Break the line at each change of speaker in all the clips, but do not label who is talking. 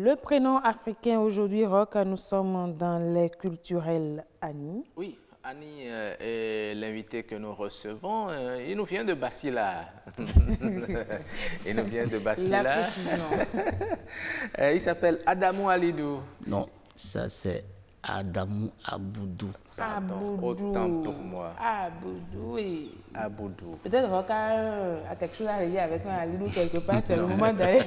Le prénom africain aujourd'hui, Rock, nous sommes dans les culturels Annie.
Oui, Annie est l'invité que nous recevons. Il nous vient de Bassila. Il nous vient de Bassila. Il s'appelle Adamou Alidou.
Non, ça c'est Adamou Aboudou.
Pardon, autant pour moi.
Aboudou, oui.
Aboudou.
Peut-être Rock a quelque chose à relier avec un Alidou quelque part. C'est le moment d'aller.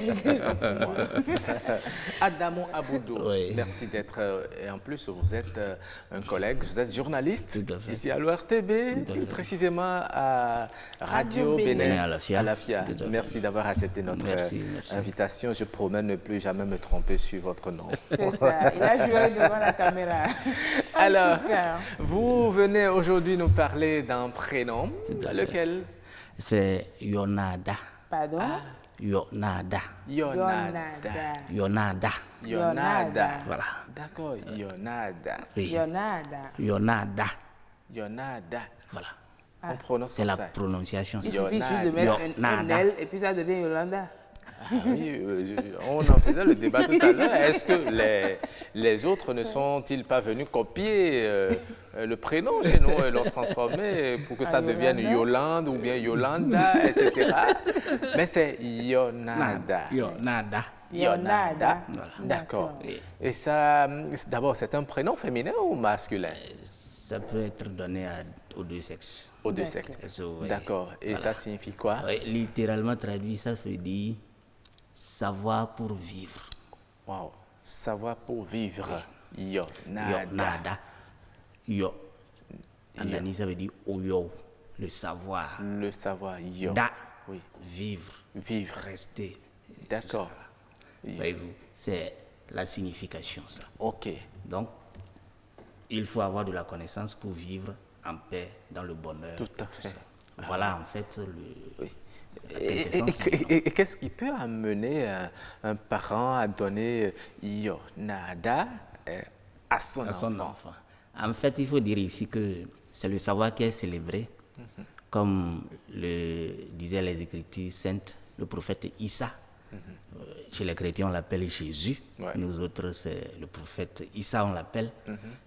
Adamou Aboudou,
Oui.
merci d'être. Et en plus, vous êtes un collègue, vous êtes journaliste
Tout à fait.
ici à l'ORTB,
Tout à
plus
fait.
précisément à Radio
Bénin.
Bénin,
À la FIA. Tout à fait.
Merci d'avoir accepté notre
Merci.
invitation. Je promets ne plus jamais me tromper sur votre nom.
C'est ça. Il a juré devant la caméra.
Alors,
tout cas.
vous venez aujourd'hui nous parler d'un prénom,
Tout à fait.
lequel
C'est Yonada.
Pardon?
Yonada.
Yonada.
Yonada.
Yonada.
Voilà.
D'accord, Yonada.
Oui.
Yonada.
Yonada.
Yonada.
Voilà.
On prononce
C'est
comme
la
ça.
prononciation.
Il
ça.
suffit juste de mettre un
Yonada.
L et puis ça devient Yolanda.
Ah oui, on en faisait le débat tout à l'heure. Est-ce que les autres ne sont-ils pas venus copier le prénom chez nous et l'ont transformé pour que ça devienne Yolande ou bien Yolanda, etc. Mais c'est Yonada.
Yonada.
Yonada.
D'accord.
Oui.
Et ça, d'abord, c'est un prénom féminin ou masculin?
Ça peut être donné aux deux sexes.
Aux deux sexes.
Est-ce que vous voyez?
D'accord. Et ça signifie quoi?
Oui, littéralement traduit, ça veut dire savoir pour vivre.
Wow. Savoir pour vivre. Yonada.
Yonada. Yo. En Annie, ça veut dire oyo, le savoir.
Le savoir. Yo.
Da.
Oui.
Vivre.
Vivre.
Rester.
D'accord.
Voyez-vous, c'est la signification, ça.
OK.
Donc, il faut avoir de la connaissance pour vivre en paix, dans le bonheur.
Tout à fait.
Voilà, en fait, le...
Oui.
la
Et
quintessence du nom.
qu'est-ce qui peut amener un parent à donner Yonada à son
à son
enfant?
enfant. En fait, il faut dire ici que c'est le savoir qui est célébré, comme le disaient les Écritures saintes, le prophète Issa. Chez les chrétiens, on l'appelle Jésus.
Ouais.
Nous autres, c'est le prophète Issa, on l'appelle.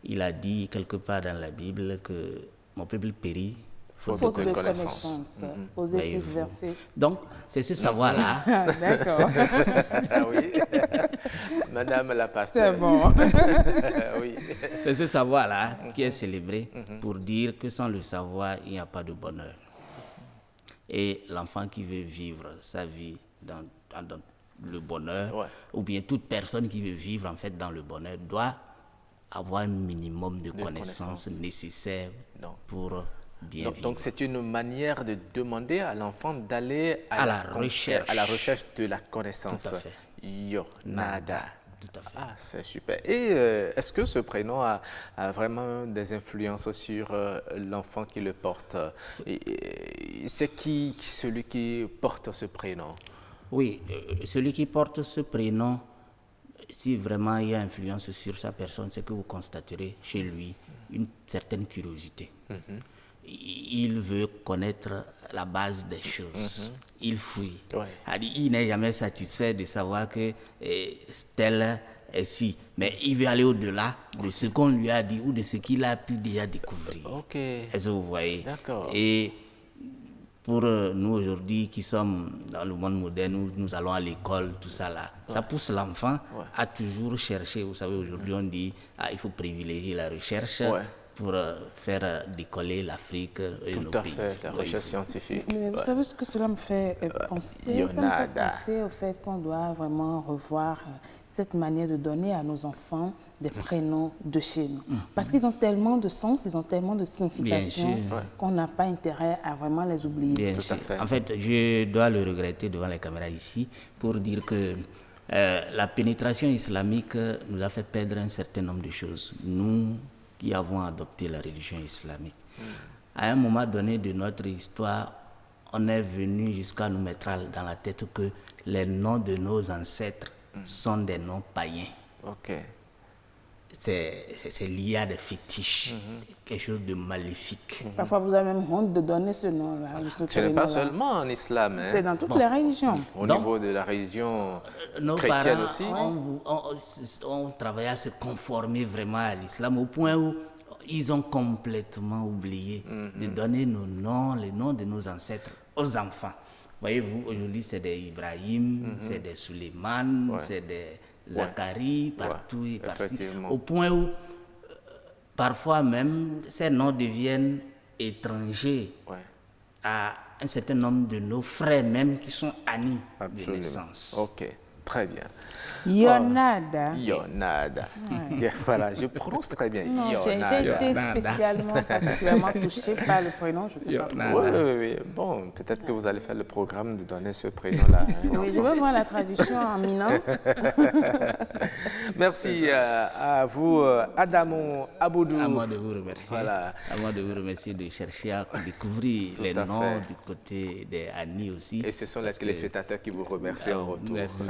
Il a dit quelque part dans la Bible que mon peuple périt.
Faute
Faute
de
de
connaissance.
connaissance. Osée 6
Voyez-vous.
versets.
Donc, c'est ce savoir-là.
Ah, d'accord.
Ah oui. Madame la
C'est
pasteur.
bon.
Oui.
C'est ce savoir-là qui est célébré pour dire que sans le savoir, il n'y a pas de bonheur. Et l'enfant qui veut vivre sa vie dans le bonheur,
Ouais.
ou bien toute personne qui veut vivre en fait dans le bonheur, doit avoir un minimum de connaissances nécessaires
Donc.
pour bien vivre.
Donc c'est une manière de demander à l'enfant d'aller
À la recherche.
à la recherche de la connaissance.
Tout à fait.
Yonada.
Tout à fait.
Ah, c'est super. Et est-ce que ce prénom a vraiment des influences sur l'enfant qui le porte? C'est qui celui qui porte ce prénom?
Oui, celui qui porte ce prénom, si vraiment il y a influence sur sa personne, c'est que vous constaterez chez lui une certaine curiosité. Il veut connaître la base des choses. Il fouille.
Ouais.
Il n'est jamais satisfait de savoir que tel est si. Mais il veut aller au-delà de ce qu'on lui a dit ou de ce qu'il a pu déjà découvrir.
Ok.
Est-ce que vous voyez?
D'accord.
Et pour nous aujourd'hui qui sommes dans le monde moderne où nous allons à l'école, tout ça là, ça pousse l'enfant à toujours chercher. Vous savez, aujourd'hui on dit il faut privilégier la recherche pour faire décoller l'Afrique et nos
Tout à
pays.
fait, la recherche scientifique.
Mais vous savez ce que cela me fait penser? Ça me fait
Yonada.
penser au fait qu'on doit vraiment revoir cette manière de donner à nos enfants des prénoms de chez nous. Parce qu'ils ont tellement de sens, ils ont tellement de signification
Bien sûr.
qu'on n'a pas intérêt à vraiment les oublier.
Bien
Tout à
sûr.
fait.
En fait, je dois le regretter devant les caméras ici pour dire que la pénétration islamique nous a fait perdre un certain nombre de choses. Nous qui avons adopté la religion islamique. À un moment donné de notre histoire, on est venu jusqu'à nous mettre dans la tête que les noms de nos ancêtres sont des noms païens.
Ok.
c'est lié à des fétiches, quelque chose de maléfique.
Parfois, vous avez même honte de donner ce nom-là.
Ce n'est pas seulement en islam. Hein.
C'est dans toutes les religions.
Au niveau de la religion
Nos
chrétienne
parents,
aussi.
on travaillait à se conformer vraiment à l'islam au point où ils ont complètement oublié de donner nos noms, les noms de nos ancêtres aux enfants. Voyez-vous, aujourd'hui, c'est des Ibrahim, c'est des Suleiman, c'est des Zacharie, partout et partout. Au point où, parfois même, ces noms deviennent étrangers à un certain nombre de nos frères même qui sont amis de naissance.
Ok, très bien.
Yonada.
Yonada. Voilà, je prononce très bien.
Non, j'ai été spécialement, particulièrement touchée par le prénom, je sais pas.
Oui. Bon, peut-être que vous allez faire le programme de donner ce prénom-là.
Oui, je veux voir la traduction en minant.
Merci à vous, Adamon Aboudou.
À moi de vous remercier.
Voilà.
À moi de vous remercier de chercher à découvrir les noms du côté des Annie aussi.
Et ce sont les téléspectateurs qui vous remercient en retour.
Merci.